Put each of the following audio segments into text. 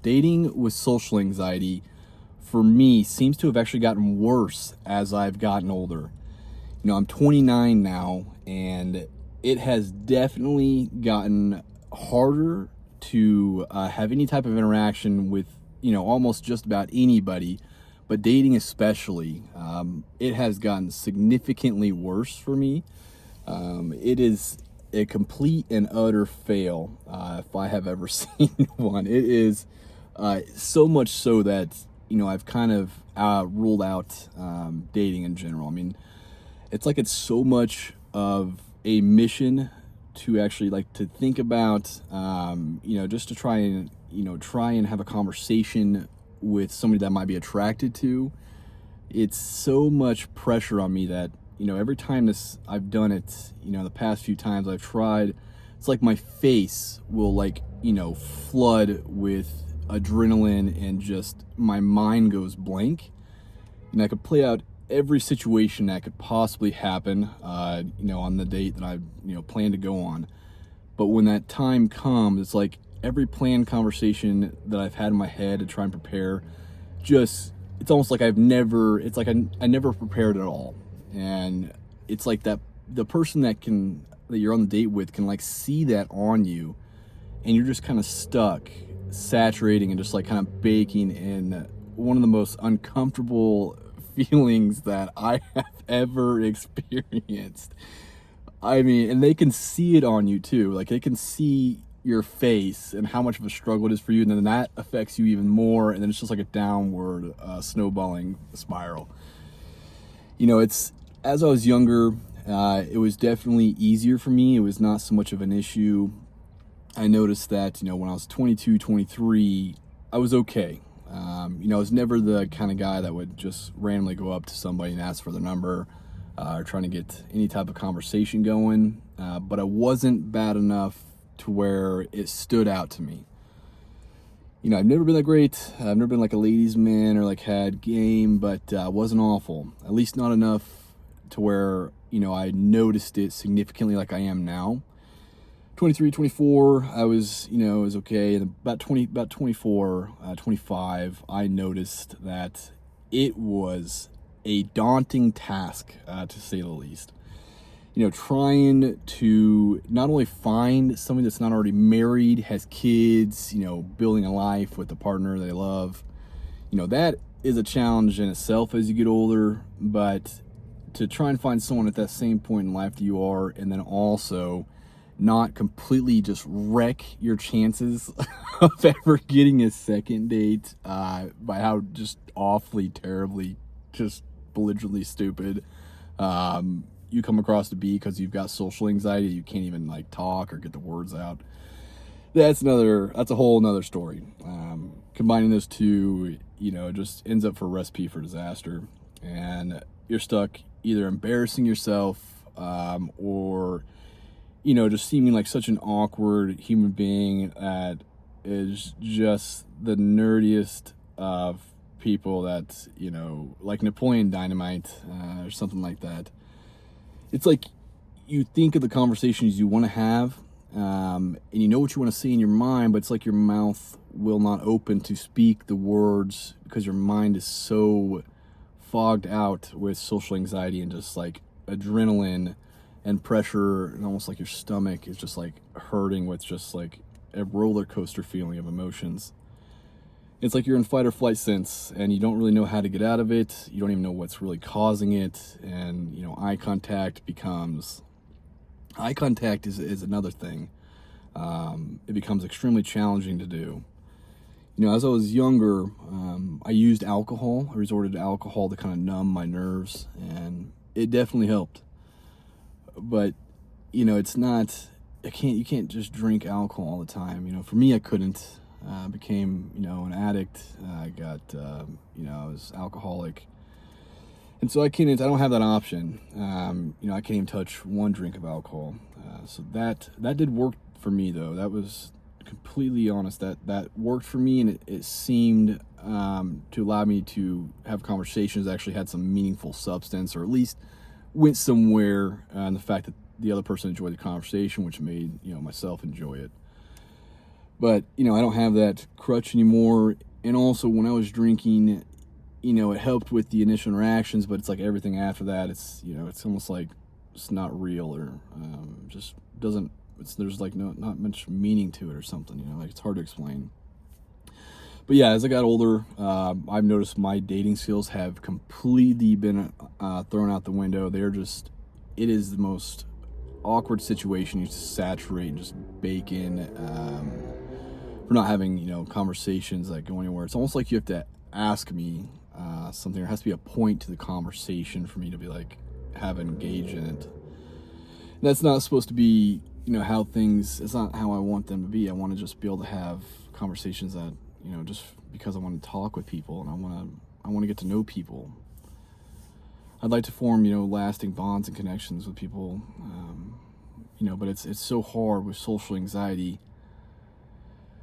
Dating with social anxiety, for me, seems to have actually gotten worse as I've gotten older. I'm 29 now, and it has definitely gotten harder to have any type of interaction with, almost just about anybody, but dating especially. It has gotten significantly worse for me. It is a complete and utter fail, if I have ever seen one. It is so much so that, I've kind of ruled out dating in general. I mean, it's like it's so much of a mission to actually like to think about, just to try and have a conversation with somebody that I might be attracted to. It's so much pressure on me that, every time I've done it, the past few times I've tried, it's like my face will flood with adrenaline and just my mind goes blank. I could play out every situation that could possibly happen, on the date that I, plan to go on. But when that time comes, it's like every planned conversation that I've had in my head to try and prepare, it's almost like I never prepared at all. And it's like that the person that you're on the date with can like see that on you, and you're just kind of stuck, saturating and just like kind of baking in one of the most uncomfortable feelings that I have ever experienced. I mean, and they can see it on you too. Like they can see your face and how much of a struggle it is for you, and then that affects you even more, and then it's just like a downward snowballing spiral. It's as I was younger, it was definitely easier for me. It was not so much of an issue. I noticed that, when I was 22, 23, I was okay. I was never the kind of guy that would just randomly go up to somebody and ask for their number, or trying to get any type of conversation going. But I wasn't bad enough to where it stood out to me. I've never been that great. I've never been like a ladies' man or like had game, but I wasn't awful. At least not enough to where, I noticed it significantly like I am now. 23, 24, I was, it was okay. And about 24, 25, I noticed that it was a daunting task, to say the least. Trying to not only find somebody that's not already married, has kids, building a life with a partner they love, that is a challenge in itself as you get older. But to try and find someone at that same point in life that you are, and then also not completely just wreck your chances of ever getting a second date by how just awfully, terribly, just belligerently stupid you come across to be because you've got social anxiety. You can't even like talk or get the words out. That's a whole nother story. Combining those two, it just ends up for a recipe for disaster. And you're stuck either embarrassing yourself or, just seeming like such an awkward human being that is just the nerdiest of people that, like Napoleon Dynamite or something like that. It's like you think of the conversations you want to have, and you know what you want to say in your mind, but it's like your mouth will not open to speak the words because your mind is so fogged out with social anxiety and just like adrenaline and pressure, and almost like your stomach is just like hurting with just like a roller coaster feeling of emotions. It's like you're in fight or flight sense, and you don't really know how to get out of it. You don't even know what's really causing it. And, eye contact is another thing. It becomes extremely challenging to do. As I was younger, I used alcohol. I resorted to alcohol to kind of numb my nerves, and it definitely helped. But, you can't just drink alcohol all the time. For me, I couldn't. Became, an addict. I was alcoholic. And so I don't have that option. I can't even touch one drink of alcohol. So that did work for me though. That was completely honest. That worked for me, and it seemed to allow me to have conversations that actually had some meaningful substance, or at least went somewhere, and the fact that the other person enjoyed the conversation, which made, myself enjoy it. But, you know, I don't have that crutch anymore. And also, when I was drinking, you know, it helped with the initial interactions, but it's like everything after that, it's, you know, it's almost like it's not real, or just doesn't, there's like not much meaning to it or something, you know, like it's hard to explain. But yeah, as I got older, I've noticed my dating skills have completely been thrown out the window. They're just, it is the most awkward situation. You just saturate and just bake in for not having, you know, conversations that go anywhere. It's almost like you have to ask me something. There has to be a point to the conversation for me to be like, have engaged in it. That's not supposed to be, you know, how things, it's not how I want them to be. I want to just be able to have conversations that, you know, just because I want to talk with people and I want to get to know people. I'd like to form, you know, lasting bonds and connections with people, you know, but it's so hard with social anxiety.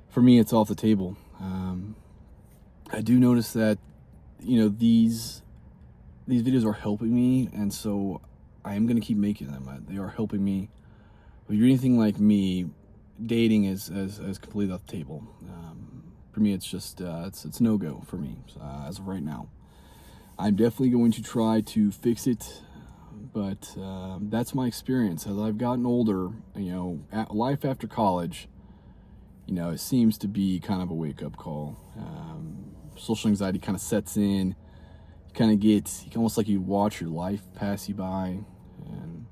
For me, it's off the table. I do notice that, you know, these videos are helping me, and so I am going to keep making them. They are helping me. If you're anything like me, dating is completely off the table. For me, it's just it's no-go for me as of right now. I'm definitely going to try to fix it, but that's my experience. As I've gotten older, you know, life after college, you know, it seems to be kind of a wake-up call. Social anxiety kind of sets in. You kind of get, almost like you watch your life pass you by, and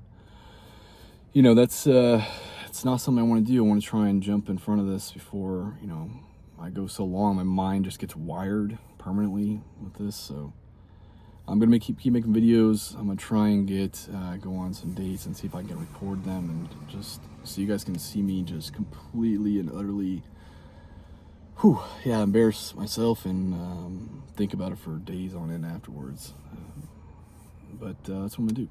you know, that's it's not something I want to do. I want to try and jump in front of this before, you know, I go so long. My mind just gets wired permanently with this. So I'm gonna keep making videos. I'm gonna try and go on some dates and see if I can record them, and just so you guys can see me just completely and utterly, embarrass myself and think about it for days on end afterwards. But that's what I'm gonna do.